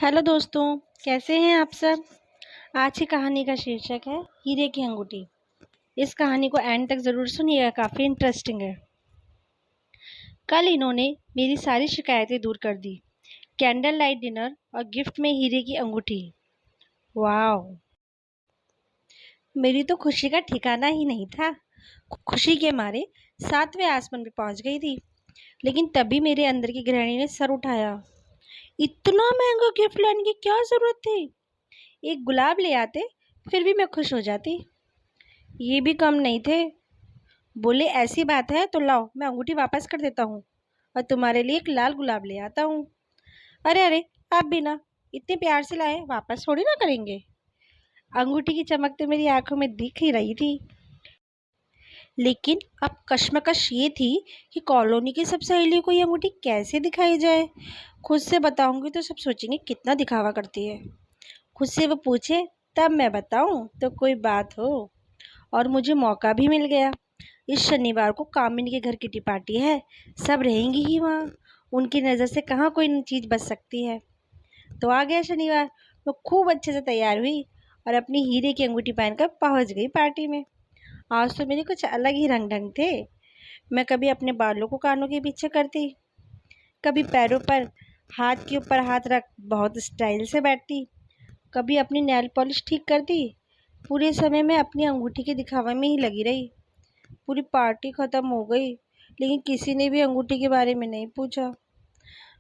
Hello दोस्तों, कैसे हैं आप सब। आज की कहानी का शीर्षक है हीरे की अंगूठी। इस कहानी को एंड तक ज़रूर सुनिएगा, काफ़ी इंटरेस्टिंग है। कल इन्होंने मेरी सारी शिकायतें दूर कर दी। कैंडल लाइट डिनर और गिफ्ट में हीरे की अंगूठी। वाह, मेरी तो खुशी का ठिकाना ही नहीं था। खुशी के मारे सातवें आसमान पे पहुंच गई थी। लेकिन तभी मेरे अंदर की गृहिणी ने सर उठाया। इतना महंगा गिफ्ट लाने की क्या ज़रूरत थी। एक गुलाब ले आते, फिर भी मैं खुश हो जाती। ये भी कम नहीं थे। बोले ऐसी बात है तो लाओ, मैं अंगूठी वापस कर देता हूँ और तुम्हारे लिए एक लाल गुलाब ले आता हूँ। अरे अरे, आप भी ना, इतने प्यार से लाए, वापस थोड़ी ना करेंगे। अंगूठी की चमक तो मेरी आंखों में दिख ही रही थी। लेकिन अब कश्मकश ये थी कि कॉलोनी की सब सहेलियों को ये अंगूठी कैसे दिखाई जाए। खुद से बताऊंगी तो सब सोचेंगे कितना दिखावा करती है। खुद से वो पूछे तब मैं बताऊं तो कोई बात हो। और मुझे मौका भी मिल गया। इस शनिवार को कामिनी के घर किटी पार्टी है। सब रहेंगी ही वहाँ। उनकी नज़र से कहाँ कोई चीज़ बच सकती है। तो आ गया शनिवार। मैं खूब अच्छे से तैयार हुई और अपनी हीरे की अंगूठी पहनकर पहुँच गई पार्टी में। आज तो मेरे कुछ अलग ही रंग ढंग थे। मैं कभी अपने बालों को कानों के पीछे करती, कभी पैरों पर हाथ के ऊपर हाथ रख बहुत स्टाइल से बैठती, कभी अपनी नेल पॉलिश ठीक करती। पूरे समय मैं अपनी अंगूठी के दिखावे में ही लगी रही। पूरी पार्टी ख़त्म हो गई, लेकिन किसी ने भी अंगूठी के बारे में नहीं पूछा।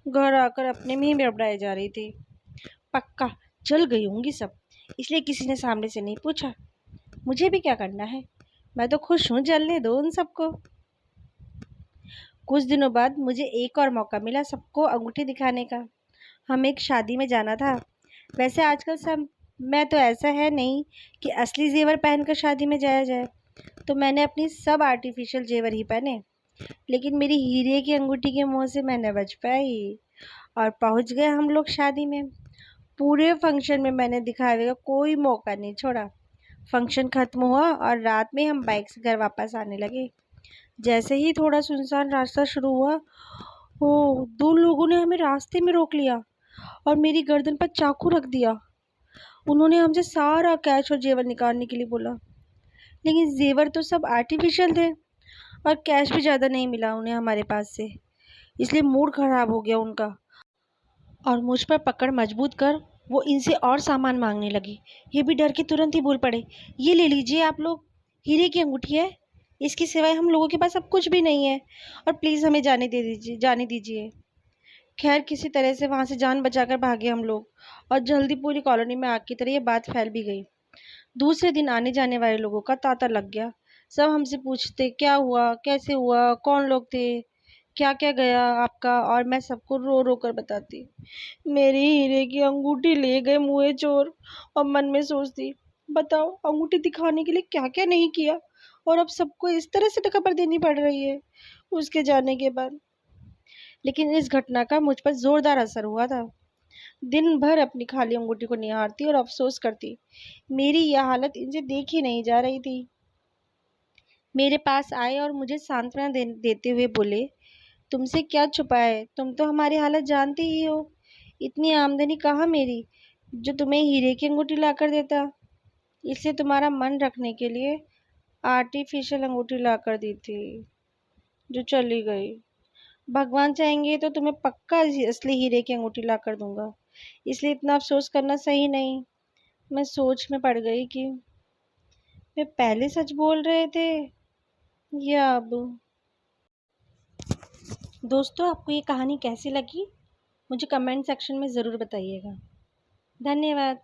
घर आकर अपने में ही बड़बड़ाई जा रही थी। पक्का जल गई होंगी सब, इसलिए किसी ने सामने से नहीं पूछा। मुझे भी क्या करना है, मैं तो खुश हूँ, जलने दो उन सबको। कुछ दिनों बाद मुझे एक और मौका मिला सबको अंगूठी दिखाने का। हमें एक शादी में जाना था। वैसे आजकल सब मैं तो ऐसा है नहीं कि असली जेवर पहनकर शादी में जाया जाए, तो मैंने अपनी सब आर्टिफिशियल जेवर ही पहने। लेकिन मेरी हीरे की अंगूठी के मुंह से मैं न बच पाई और पहुंच गए हम लोग शादी में। पूरे फंक्शन में मैंने दिखावे का कोई मौका नहीं छोड़ा। फंक्शन खत्म हुआ और रात में हम बाइक से घर वापस आने लगे। जैसे ही थोड़ा सुनसान रास्ता शुरू हुआ, ओ दो लोगों ने हमें रास्ते में रोक लिया और मेरी गर्दन पर चाकू रख दिया। उन्होंने हमसे सारा कैश और जेवर निकालने के लिए बोला, लेकिन जेवर तो सब आर्टिफिशियल थे और कैश भी ज़्यादा नहीं मिला उन्हें हमारे पास से। इसलिए मूड ख़राब हो गया उनका और मुझ पर पकड़ मजबूत कर वो इनसे और सामान मांगने लगी। ये भी डर के तुरंत ही बोल पड़े, ये ले लीजिए आप लोग, हीरे की अंगूठी है, इसके सिवाय हम लोगों के पास अब कुछ भी नहीं है और प्लीज़ हमें जाने दीजिए। खैर किसी तरह से वहाँ से जान बचाकर भागे हम लोग और जल्दी पूरी कॉलोनी में आग की तरह ये बात फैल भी गई। दूसरे दिन आने जाने वाले लोगों का तांता लग गया। सब हमसे पूछते क्या हुआ, कैसे हुआ, कौन लोग थे, क्या क्या गया आपका, और मैं सबको रो रो कर बताती। मेरी हीरे की अंगूठी ले गए मुँहे चोर। और मन में सोचती, बताओ अंगूठी दिखाने के लिए क्या क्या नहीं किया और अब सबको इस तरह से खबर देनी पड़ रही है उसके जाने के बाद। लेकिन इस घटना का मुझ पर जोरदार असर हुआ था। दिन भर अपनी खाली अंगूठी को निहारती और अफसोस करती। मेरी यह हालत इनसे देखी नहीं जा रही थी। मेरे पास आए और मुझे सांत्वना देते हुए बोले, तुमसे क्या छुपा है, तुम तो हमारी हालत जानती ही हो। इतनी आमदनी कहाँ मेरी जो तुम्हें हीरे की अंगूठी ला कर देता। इसलिए तुम्हारा मन रखने के लिए आर्टिफिशियल अंगूठी ला कर दी थी जो चली गई। भगवान चाहेंगे तो तुम्हें पक्का असली हीरे की अंगूठी ला कर दूंगा। इसलिए इतना अफसोस करना सही नहीं। मैं सोच में पड़ गई कि वे पहले सच बोल रहे थे या अब। दोस्तों, आपको ये कहानी कैसी लगी मुझे कमेंट सेक्शन में ज़रूर बताइएगा। धन्यवाद।